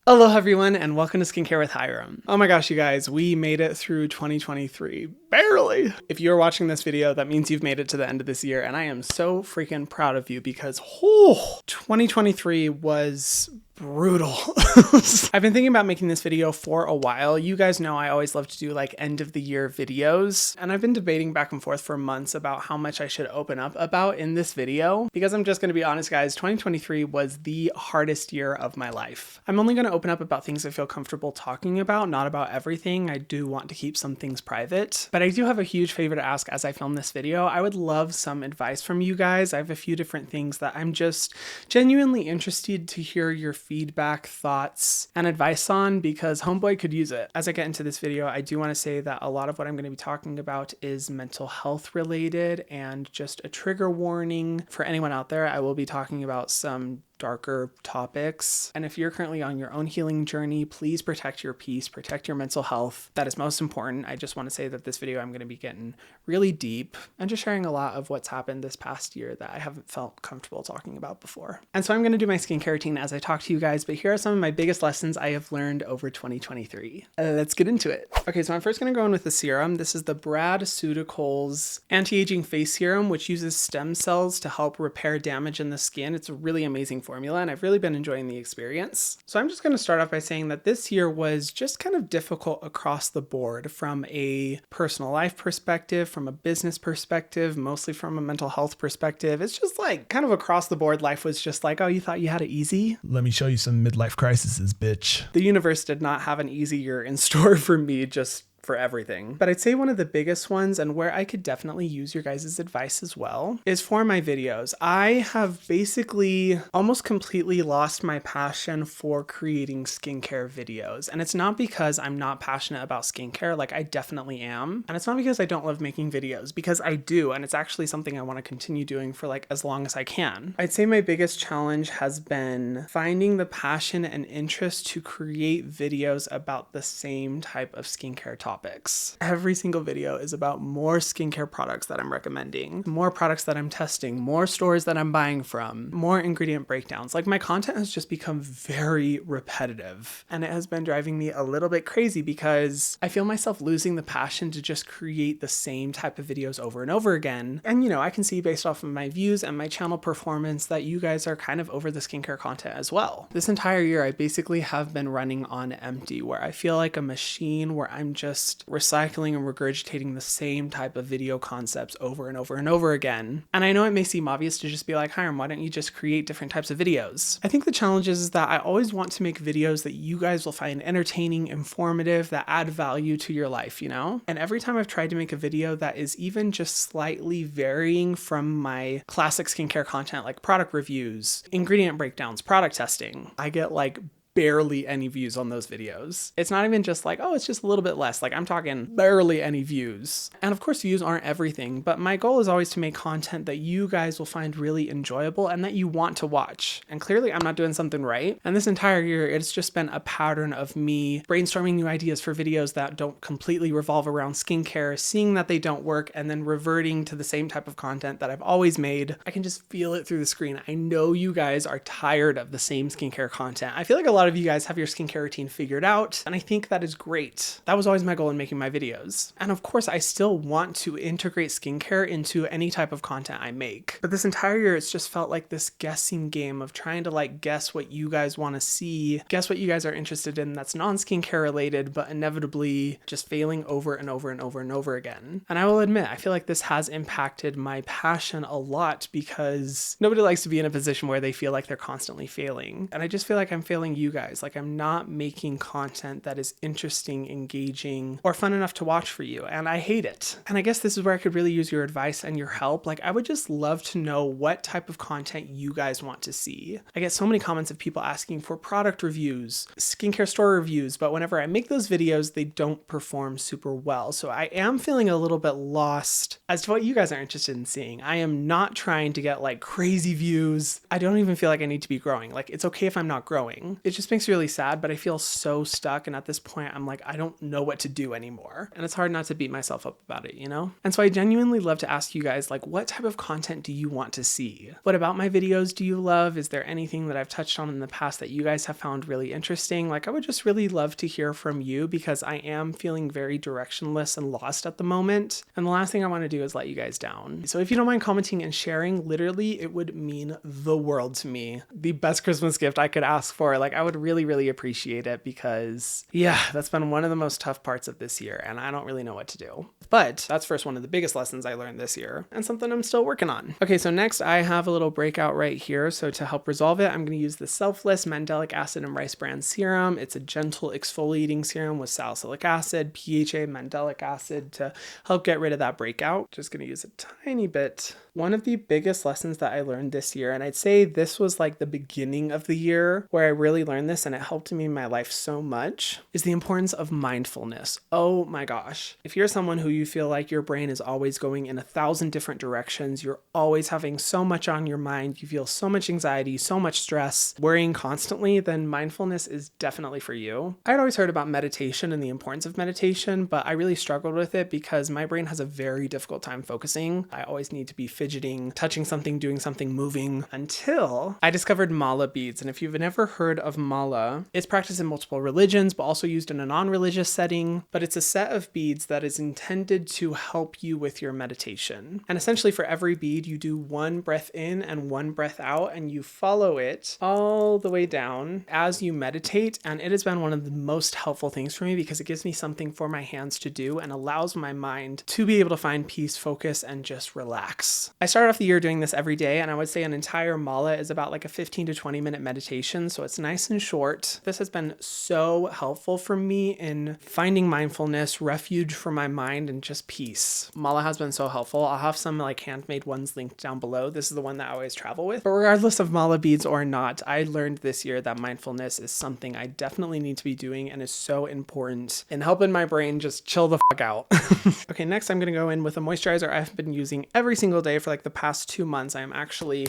Hello everyone and welcome to Skincare with Hyram. Oh my gosh, you guys, we made it through 2023. Barely! If you're watching this video, that means you've made it to the end of this year, and I am so freaking proud of you because 2023 was brutal. I've been thinking about making this video for a while. You guys know I always love to do like end of the year videos, and I've been debating back and forth for months about how much I should open up about in this video, because I'm just going to be honest guys, 2023 was the hardest year of my life. I'm only going to open up about things I feel comfortable talking about, not about everything. I do want to keep some things private, but I do have a huge favor to ask as I film this video. I would love some advice from you guys. I have a few different things that I'm just genuinely interested to hear your feedback, thoughts, and advice on, because homeboy could use it. As I get into this video, I do want to say that a lot of what I'm going to be talking about is mental health related, and just a trigger warning for anyone out there. I will be talking about some darker topics. And if you're currently on your own healing journey, please protect your peace, protect your mental health. That is most important. I just want to say that this video, I'm going to be getting really deep and just sharing a lot of what's happened this past year that I haven't felt comfortable talking about before. And so I'm going to do my skincare routine as I talk to you guys, but here are some of my biggest lessons I have learned over 2023. Let's get into it. Okay, so I'm first going to go in with the serum. This is the Brad-Ceuticals Anti-Aging Face Serum, which uses stem cells to help repair damage in the skin. It's a really amazing formula, and I've really been enjoying the experience. So I'm just going to start off by saying that this year was just kind of difficult across the board, from a personal life perspective, from a business perspective, mostly from a mental health perspective. It's just like kind of across the board, life was just like, oh, you thought you had it easy? Let me show you some midlife crises, bitch. The universe did not have an easy year in store for me, just for everything. But I'd say one of the biggest ones, and where I could definitely use your guys' advice as well, is for my videos. I have basically almost completely lost my passion for creating skincare videos. And it's not because I'm not passionate about skincare, like I definitely am. And it's not because I don't love making videos, because I do, and it's actually something I want to continue doing for like as long as I can. I'd say my biggest challenge has been finding the passion and interest to create videos about the same type of skincare topics. Every single video is about more skincare products that I'm recommending, more products that I'm testing, more stores that I'm buying from, more ingredient breakdowns. Like, my content has just become very repetitive, and it has been driving me a little bit crazy because I feel myself losing the passion to just create the same type of videos over and over again. And you know, I can see based off of my views and my channel performance that you guys are kind of over the skincare content as well. This entire year, I basically have been running on empty, where I feel like a machine, where I'm just recycling and regurgitating the same type of video concepts over and over and over again. And I know it may seem obvious to just be like, Hyram, why don't you just create different types of videos? I think the challenge is that I always want to make videos that you guys will find entertaining, informative, that add value to your life, you know? And every time I've tried to make a video that is even just slightly varying from my classic skincare content, like product reviews, ingredient breakdowns, product testing, I get like barely any views on those videos. It's not even just like, oh, it's just a little bit less. Like, I'm talking barely any views. And of course, views aren't everything, but my goal is always to make content that you guys will find really enjoyable and that you want to watch. And clearly, I'm not doing something right. And this entire year, it's just been a pattern of me brainstorming new ideas for videos that don't completely revolve around skincare, seeing that they don't work, and then reverting to the same type of content that I've always made. I can just feel it through the screen. I know you guys are tired of the same skincare content. I feel like a lot of you guys have your skincare routine figured out, and I think that is great. That was always my goal in making my videos. And of course, I still want to integrate skincare into any type of content I make. But this entire year, it's just felt like this guessing game of trying to like guess what you guys want to see, guess what you guys are interested in that's non-skincare related, but inevitably just failing over and over and over and over again. And I will admit, I feel like this has impacted my passion a lot, because nobody likes to be in a position where they feel like they're constantly failing. And I just feel like I'm failing you guys. Like, I'm not making content that is interesting, engaging, or fun enough to watch for you, and I hate it. And I guess this is where I could really use your advice and your help. Like, I would just love to know what type of content you guys want to see. I get so many comments of people asking for product reviews, skincare store reviews, but whenever I make those videos, they don't perform super well. So I am feeling a little bit lost as to what you guys are interested in seeing. I am not trying to get like crazy views. I don't even feel like I need to be growing. Like, it's okay if I'm not growing. It just just makes me really sad, but I feel so stuck. And at this point, I'm like, I don't know what to do anymore. And it's hard not to beat myself up about it, you know? And so I genuinely love to ask you guys, like, what type of content do you want to see? What about my videos do you love? Is there anything that I've touched on in the past that you guys have found really interesting? Like, I would just really love to hear from you because I am feeling very directionless and lost at the moment. And the last thing I want to do is let you guys down. So if you don't mind commenting and sharing, literally, it would mean the world to me. The best Christmas gift I could ask for. Like, I would really, really appreciate it because, yeah, that's been one of the most tough parts of this year and I don't really know what to do. But that's first one of the biggest lessons I learned this year and something I'm still working on. Okay, so next I have a little breakout right here. So to help resolve it, I'm going to use the Selfless Mandelic Acid and Rice Bran Serum. It's a gentle exfoliating serum with salicylic acid, PHA, mandelic acid to help get rid of that breakout. Just going to use a tiny bit. One of the biggest lessons that I learned this year, and I'd say this was like the beginning of the year where I really learned this and it helped me in my life so much, is the importance of mindfulness. Oh my gosh. If you're someone who you feel like your brain is always going in 1,000 different directions, you're always having so much on your mind, you feel so much anxiety, so much stress, worrying constantly, then mindfulness is definitely for you. I'd always heard about meditation and the importance of meditation, but I really struggled with it because my brain has a very difficult time focusing. I always need to be fidgeting, touching something, doing something, moving, until I discovered mala beads. And if you've never heard of mala, it's practiced in multiple religions, but also used in a non-religious setting. But it's a set of beads that is intended to help you with your meditation. And essentially for every bead, you do one breath in and one breath out, and you follow it all the way down as you meditate. And it has been one of the most helpful things for me because it gives me something for my hands to do and allows my mind to be able to find peace, focus, and just relax. I started off the year doing this every day, and I would say an entire mala is about like a 15 to 20 minute meditation, so it's nice and short. This has been so helpful for me in finding mindfulness, refuge for my mind, and just peace. Mala has been so helpful. I'll have some like handmade ones linked down below. This is the one that I always travel with. But regardless of mala beads or not, I learned this year that mindfulness is something I definitely need to be doing and is so important in helping my brain just chill the fuck out. Okay, next I'm going to go in with a moisturizer I've been using every single day for like the past 2 months. I am actually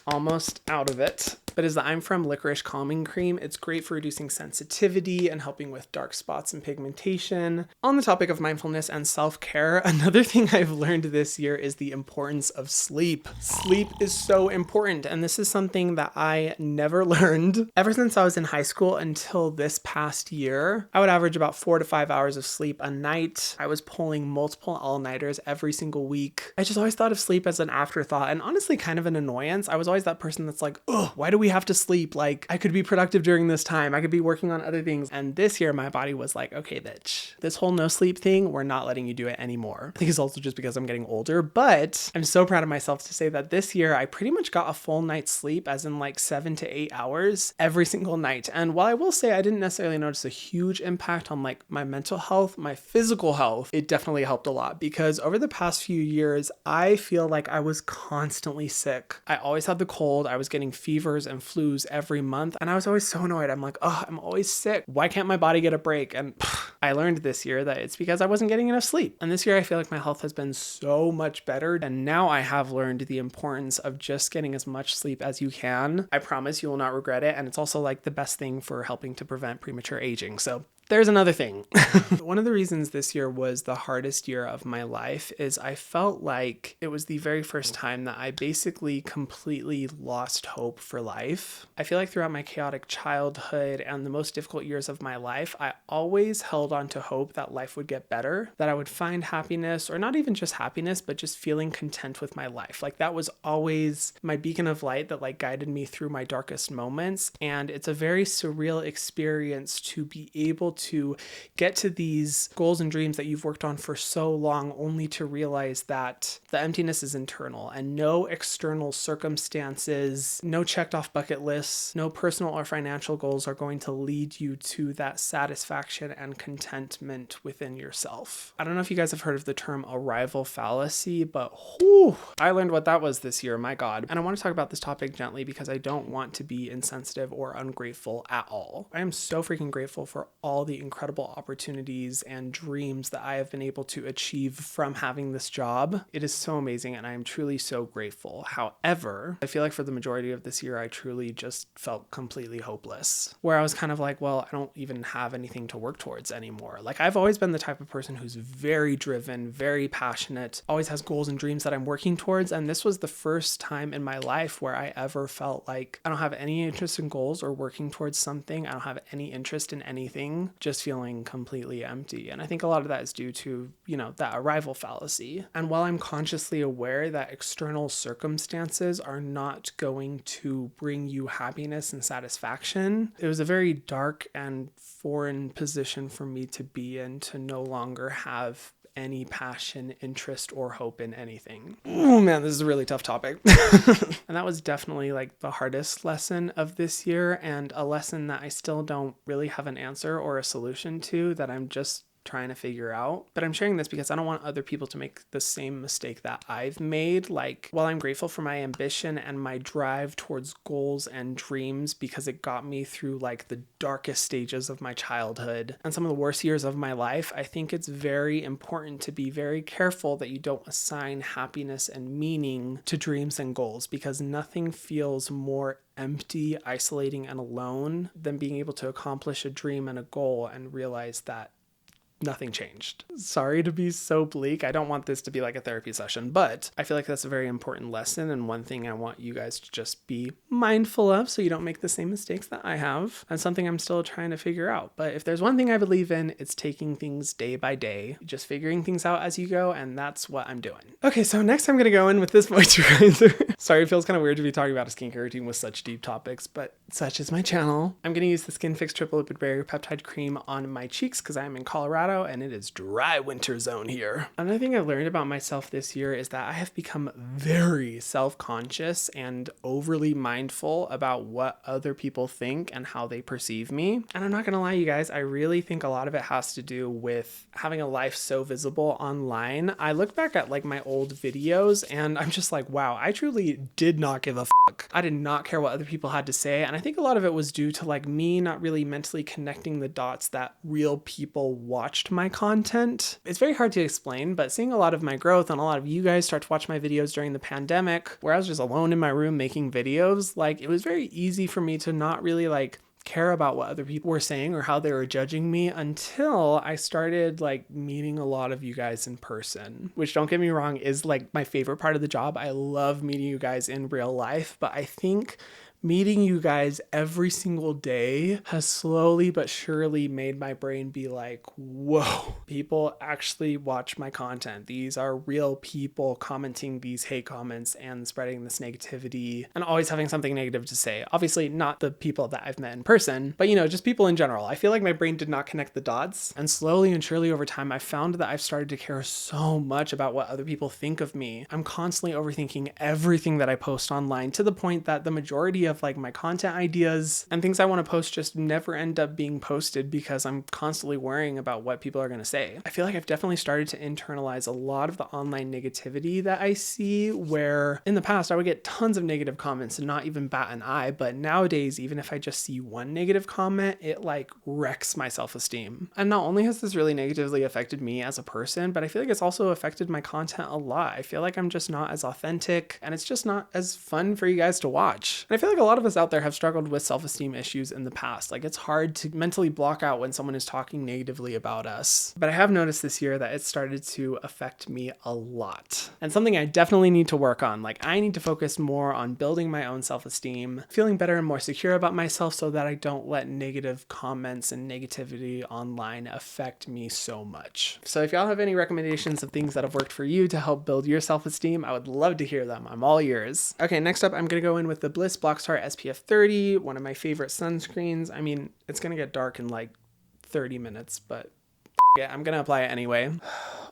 almost out of it. But is the I'm From Licorice Calming Cream. It's great for reducing sensitivity and helping with dark spots and pigmentation. On the topic of mindfulness and self-care, another thing I've learned this year is the importance of sleep. Sleep is so important, and this is something that I never learned. Ever since I was in high school until this past year, I would average about 4 to 5 hours of sleep a night. I was pulling multiple all-nighters every single week. I just always thought of sleep as an afterthought, and honestly kind of an annoyance. I was always that person that's like, oh, why do we have to sleep? Like, I could be productive during this time. I could be working on other things. And this year, my body was like, okay, bitch, this whole no sleep thing, we're not letting you do it anymore. I think it's also just because I'm getting older, but I'm so proud of myself to say that this year, I pretty much got a full night's sleep, as in like 7 to 8 hours every single night. And while I will say I didn't necessarily notice a huge impact on like my mental health, my physical health, it definitely helped a lot because over the past few years, I feel like I was constantly sick. I always had the cold. I was getting fevers and flus every month. And I was always so annoyed. I'm like, oh, I'm always sick. Why can't my body get a break? And I learned this year that it's because I wasn't getting enough sleep. And this year I feel like my health has been so much better. And now I have learned the importance of just getting as much sleep as you can. I promise you will not regret it. And it's also like the best thing for helping to prevent premature aging. So there's another thing. One of the reasons this year was the hardest year of my life is I felt like it was the very first time that I basically completely lost hope for life. I feel like throughout my chaotic childhood and the most difficult years of my life, I always held on to hope that life would get better, that I would find happiness, or not even just happiness, but just feeling content with my life. Like that was always my beacon of light that like guided me through my darkest moments. And it's a very surreal experience to be able to get to these goals and dreams that you've worked on for so long, only to realize that the emptiness is internal and no external circumstances, no checked off bucket lists, no personal or financial goals are going to lead you to that satisfaction and contentment within yourself. I don't know if you guys have heard of the term arrival fallacy, but whew, I learned what that was this year, my God. And I want to talk about this topic gently because I don't want to be insensitive or ungrateful at all. I am so freaking grateful for all the incredible opportunities and dreams that I have been able to achieve from having this job. It is so amazing and I am truly so grateful. However, I feel like for the majority of this year, I truly just felt completely hopeless, where I was kind of like, well, I don't even have anything to work towards anymore. Like, I've always been the type of person who's very driven, very passionate, always has goals and dreams that I'm working towards. And this was the first time in my life where I ever felt like I don't have any interest in goals or working towards something. I don't have any interest in anything, just feeling completely empty. And I think a lot of that is due to, that arrival fallacy. And while I'm consciously aware that external circumstances are not going to bring you happiness and satisfaction, it was a very dark and foreign position for me to be in, to no longer have any passion, interest, or hope in anything. Oh man, this is a really tough topic. And that was definitely like the hardest lesson of this year, and a lesson that I still don't really have an answer or a solution to, that I'm just trying to figure out. But I'm sharing this because I don't want other people to make the same mistake that I've made. Like, while I'm grateful for my ambition and my drive towards goals and dreams, because it got me through like the darkest stages of my childhood and some of the worst years of my life, I think it's very important to be very careful that you don't assign happiness and meaning to dreams and goals, because nothing feels more empty, isolating, and alone than being able to accomplish a dream and a goal and realize that nothing changed. Sorry to be so bleak. I don't want this to be like a therapy session, but I feel like that's a very important lesson, and one thing I want you guys to just be mindful of so you don't make the same mistakes that I have, and something I'm still trying to figure out. But if there's one thing I believe in, it's taking things day by day, just figuring things out as you go, and that's what I'm doing. Okay, so next I'm going to go in with this moisturizer. Sorry, it feels kind of weird to be talking about a skincare routine with such deep topics, but such is my channel. I'm going to use the Skin Fix Triple Lipid Barrier Peptide Cream on my cheeks because I'm in Colorado and it is dry winter zone here. Another thing I've learned about myself this year is that I have become very self-conscious and overly mindful about what other people think and how they perceive me. And I'm not going to lie, you guys, I really think a lot of it has to do with having a life so visible online. I look back at like my old videos and I'm just like, wow, I truly did not give a fuck. I did not care what other people had to say. And I think a lot of it was due to like me not really mentally connecting the dots that real people watched my content. It's very hard to explain, but seeing a lot of my growth and a lot of you guys start to watch my videos during the pandemic, where I was just alone in my room making videos, like it was very easy for me to not really like care about what other people were saying or how they were judging me until I started like meeting a lot of you guys in person, which, don't get me wrong, is like my favorite part of the job. I love meeting you guys in real life, but I think meeting you guys every single day has slowly but surely made my brain be like, whoa, people actually watch my content. These are real people commenting these hate comments and spreading this negativity and always having something negative to say. Obviously not the people that I've met in person, but just people in general. I feel like my brain did not connect the dots, and slowly and surely over time, I found that I've started to care so much about what other people think of me. I'm constantly overthinking everything that I post online, to the point that the majority of like my content ideas and things I want to post just never end up being posted because I'm constantly worrying about what people are going to say. I feel like I've definitely started to internalize a lot of the online negativity that I see, where in the past I would get tons of negative comments and not even bat an eye, but nowadays, even if I just see one negative comment, it like wrecks my self-esteem. And not only has this really negatively affected me as a person, but I feel like it's also affected my content a lot. I feel like I'm just not as authentic, and it's just not as fun for you guys to watch. And I feel like a lot of us out there have struggled with self-esteem issues in the past. Like, it's hard to mentally block out when someone is talking negatively about us. But I have noticed this year that it started to affect me a lot. And something I definitely need to work on. Like, I need to focus more on building my own self-esteem, feeling better and more secure about myself so that I don't let negative comments and negativity online affect me so much. So if y'all have any recommendations of things that have worked for you to help build your self-esteem, I would love to hear them. I'm all ears. Okay, next up, I'm going to go in with the Bliss Blockstar SPF 30, one of my favorite sunscreens. I mean, it's going to get dark in like 30 minutes, but yeah, I'm going to apply it anyway.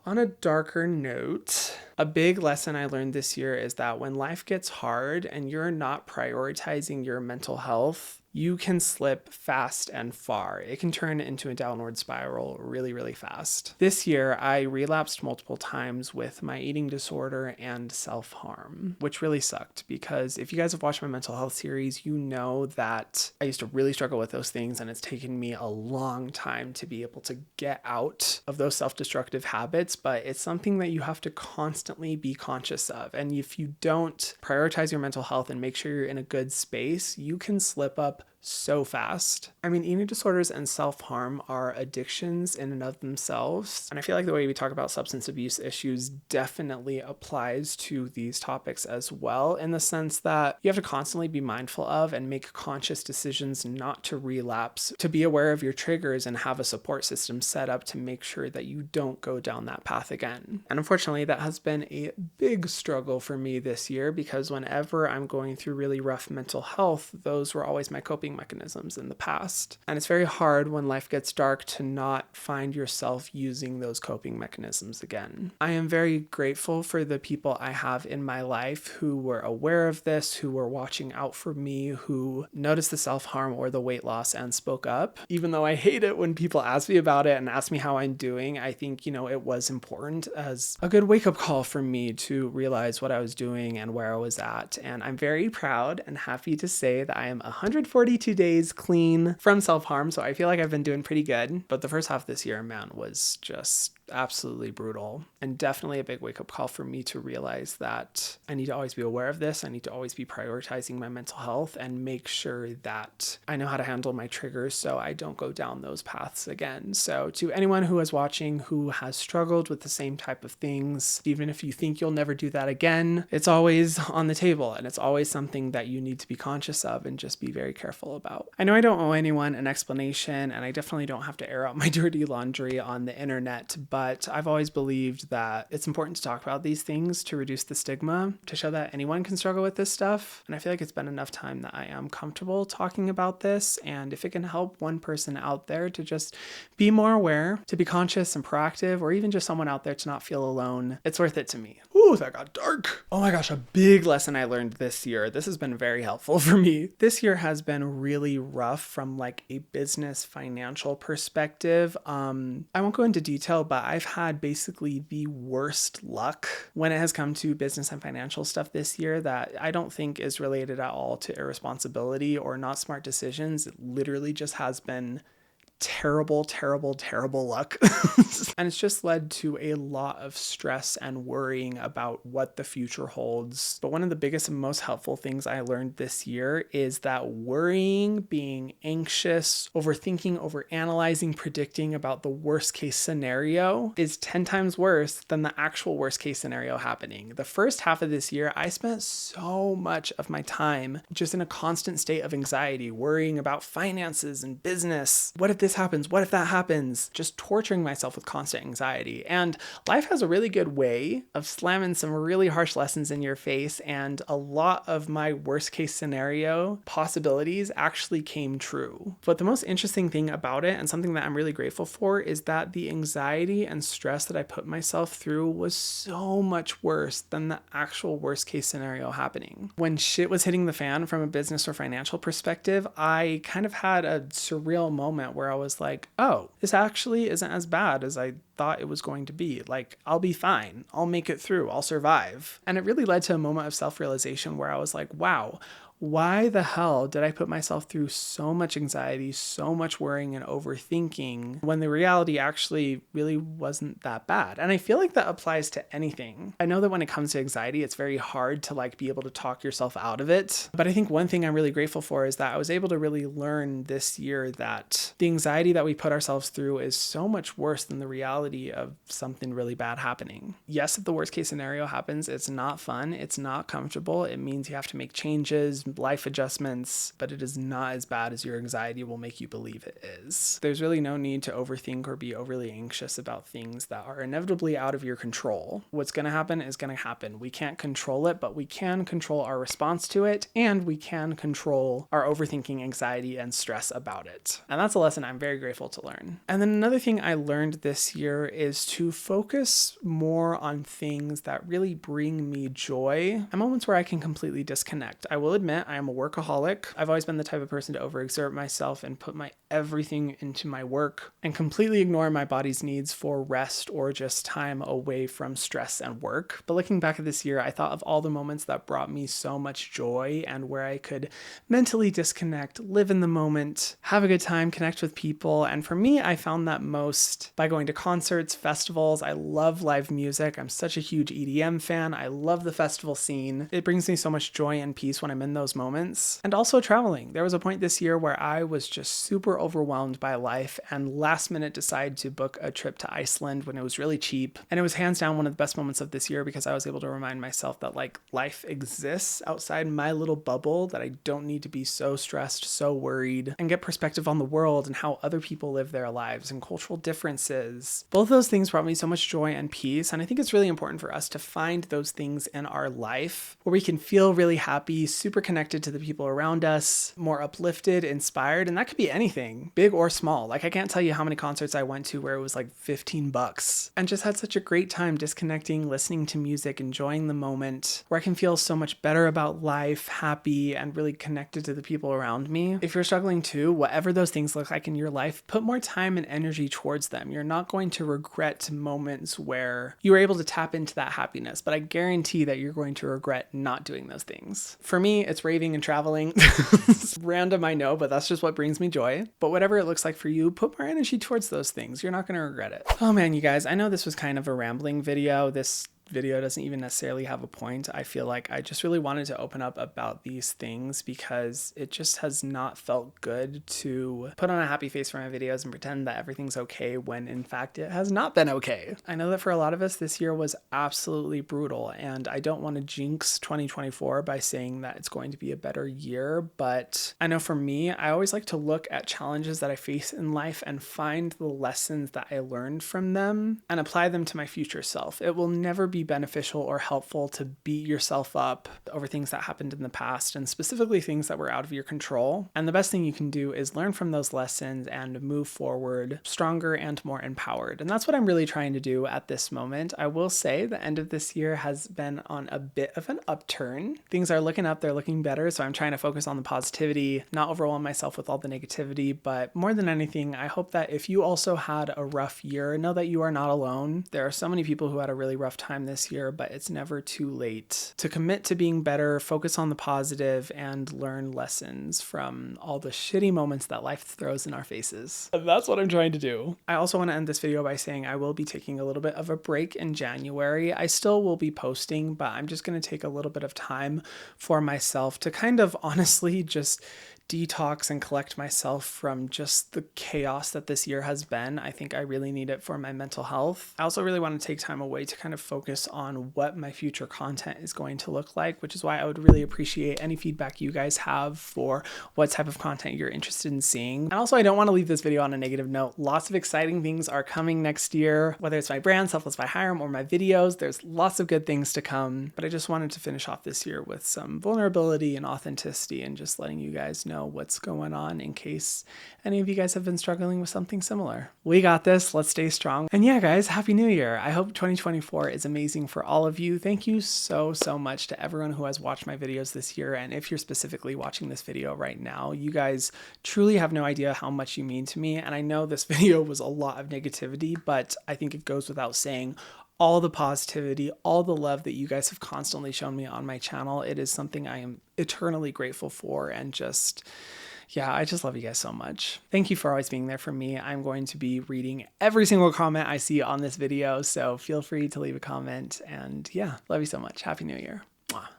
On a darker note, A big lesson I learned this year is that when life gets hard and you're not prioritizing your mental health, you can slip fast and far. It can turn into a downward spiral really, really fast. This year, I relapsed multiple times with my eating disorder and self-harm, which really sucked because if you guys have watched my mental health series, you know that I used to really struggle with those things, and it's taken me a long time to be able to get out of those self-destructive habits, but it's something that you have to constantly be conscious of. And if you don't prioritize your mental health and make sure you're in a good space, you can slip up so fast. I mean, eating disorders and self-harm are addictions in and of themselves. And I feel like the way we talk about substance abuse issues definitely applies to these topics as well, in the sense that you have to constantly be mindful of and make conscious decisions not to relapse, to be aware of your triggers and have a support system set up to make sure that you don't go down that path again. And unfortunately, that has been a big struggle for me this year because whenever I'm going through really rough mental health, those were always my coping mechanisms in the past. And it's very hard when life gets dark to not find yourself using those coping mechanisms again. I am very grateful for the people I have in my life who were aware of this, who were watching out for me, who noticed the self-harm or the weight loss and spoke up. Even though I hate it when people ask me about it and ask me how I'm doing, I think, it was important as a good wake-up call for me to realize what I was doing and where I was at. And I'm very proud and happy to say that I am 142 days clean from self-harm, so I feel like I've been doing pretty good. But the first half of this year, man, was just absolutely brutal, and definitely a big wake-up call for me to realize that I need to always be aware of this. I need to always be prioritizing my mental health and make sure that I know how to handle my triggers so I don't go down those paths again. So to anyone who is watching who has struggled with the same type of things, even if you think you'll never do that again, it's always on the table, and it's always something that you need to be conscious of and just be very careful about. I know I don't owe anyone an explanation, and I definitely don't have to air out my dirty laundry on the internet, but I've always believed that it's important to talk about these things to reduce the stigma, to show that anyone can struggle with this stuff. And I feel like it's been enough time that I am comfortable talking about this, and if it can help one person out there to just be more aware, to be conscious and proactive, or even just someone out there to not feel alone, it's worth it to me. Ooh, that got dark. Oh my gosh, a big lesson I learned this year. This has been very helpful for me. This year has been really rough from like a business financial perspective. I won't go into detail, but I've had basically the worst luck when it has come to business and financial stuff this year that I don't think is related at all to irresponsibility or not smart decisions. It literally just has been terrible luck. And it's just led to a lot of stress and worrying about what the future holds. But one of the biggest and most helpful things I learned this year is that worrying, being anxious, overthinking, overanalyzing, predicting about the worst case scenario is 10 times worse than the actual worst case scenario happening. The first half of this year, I spent so much of my time just in a constant state of anxiety, worrying about finances and business. What if this happens? What if that happens? Just torturing myself with constant anxiety. And life has a really good way of slamming some really harsh lessons in your face. And a lot of my worst case scenario possibilities actually came true. But the most interesting thing about it, and something that I'm really grateful for, is that the anxiety and stress that I put myself through was so much worse than the actual worst case scenario happening. When shit was hitting the fan from a business or financial perspective, I kind of had a surreal moment where I was like, oh, this actually isn't as bad as I thought it was going to be. Like, I'll be fine. I'll make it through. I'll survive. And it really led to a moment of self-realization where I was like, wow, why the hell did I put myself through so much anxiety, so much worrying and overthinking when the reality actually really wasn't that bad? And I feel like that applies to anything. I know that when it comes to anxiety, it's very hard to be able to talk yourself out of it. But I think one thing I'm really grateful for is that I was able to really learn this year that the anxiety that we put ourselves through is so much worse than the reality of something really bad happening. Yes, if the worst case scenario happens, it's not fun. It's not comfortable. It means you have to make changes, life adjustments, but it is not as bad as your anxiety will make you believe it is. There's really no need to overthink or be overly anxious about things that are inevitably out of your control. What's going to happen is going to happen. We can't control it, but we can control our response to it, and we can control our overthinking, anxiety, and stress about it. And that's a lesson I'm very grateful to learn. And then another thing I learned this year is to focus more on things that really bring me joy and moments where I can completely disconnect. I will admit I am a workaholic. I've always been the type of person to overexert myself and put my everything into my work and completely ignore my body's needs for rest or just time away from stress and work. But looking back at this year, I thought of all the moments that brought me so much joy and where I could mentally disconnect, live in the moment, have a good time, connect with people. And for me, I found that most by going to concerts, festivals. I love live music. I'm such a huge EDM fan. I love the festival scene. It brings me so much joy and peace when I'm in those moments. And also traveling. There was a point this year where I was just super overwhelmed by life and last minute decided to book a trip to Iceland when it was really cheap. And it was hands down one of the best moments of this year because I was able to remind myself that like life exists outside my little bubble, that I don't need to be so stressed, so worried, and get perspective on the world and how other people live their lives and cultural differences. Both those things brought me so much joy and peace. And I think it's really important for us to find those things in our life where we can feel really happy, super connected to the people around us, more uplifted, inspired. And that could be anything, big or small. Like I can't tell you how many concerts I went to where it was like $15 and just had such a great time disconnecting, listening to music, enjoying the moment, where I can feel so much better about life, happy, and really connected to the people around me. If you're struggling too, whatever those things look like in your life, put more time and energy towards them. You're not going to regret moments where you were able to tap into that happiness, but I guarantee that you're going to regret not doing those things. For me, it's raving and traveling. It's random, I know, but that's just what brings me joy. But whatever it looks like for you, put more energy towards those things. You're not going to regret it. Oh man, you guys, I know this was kind of a rambling video. This video doesn't even necessarily have a point. I feel like I just really wanted to open up about these things because it just has not felt good to put on a happy face for my videos and pretend that everything's okay when in fact it has not been okay. I know that for a lot of us this year was absolutely brutal, and I don't want to jinx 2024 by saying that it's going to be a better year, but I know for me, I always like to look at challenges that I face in life and find the lessons that I learned from them and apply them to my future self. It will never be beneficial or helpful to beat yourself up over things that happened in the past, and specifically things that were out of your control. And the best thing you can do is learn from those lessons and move forward stronger and more empowered. And that's what I'm really trying to do at this moment. I will say the end of this year has been on a bit of an upturn. Things are looking up, they're looking better. So I'm trying to focus on the positivity, not overwhelm myself with all the negativity. But more than anything, I hope that if you also had a rough year, know that you are not alone. There are so many people who had a really rough time this year, but it's never too late to commit to being better, focus on the positive, and learn lessons from all the shitty moments that life throws in our faces. And that's what I'm trying to do. I also want to end this video by saying I will be taking a little bit of a break in January. I still will be posting, but I'm just going to take a little bit of time for myself to kind of honestly just detox and collect myself from just the chaos that this year has been. I think I really need it for my mental health. I also really want to take time away to kind of focus on what my future content is going to look like, which is why I would really appreciate any feedback you guys have for what type of content you're interested in seeing. And also, I don't want to leave this video on a negative note. Lots of exciting things are coming next year, whether it's my brand, Selfless by Hyram, or my videos. There's lots of good things to come, but I just wanted to finish off this year with some vulnerability and authenticity and just letting you guys know what's going on in case any of you guys have been struggling with something similar. We got this. Let's stay strong. And yeah, guys, Happy New Year. I hope 2024 is amazing for all of you. Thank you so much to everyone who has watched my videos this year. And if you're specifically watching this video right now, you guys truly have no idea how much you mean to me. And I know this video was a lot of negativity, but I think it goes without saying, all the positivity, all the love that you guys have constantly shown me on my channel. It is something I am eternally grateful for, and just, yeah, I just love you guys so much. Thank you for always being there for me. I'm going to be reading every single comment I see on this video, so feel free to leave a comment, and yeah, love you so much. Happy New Year. Mwah.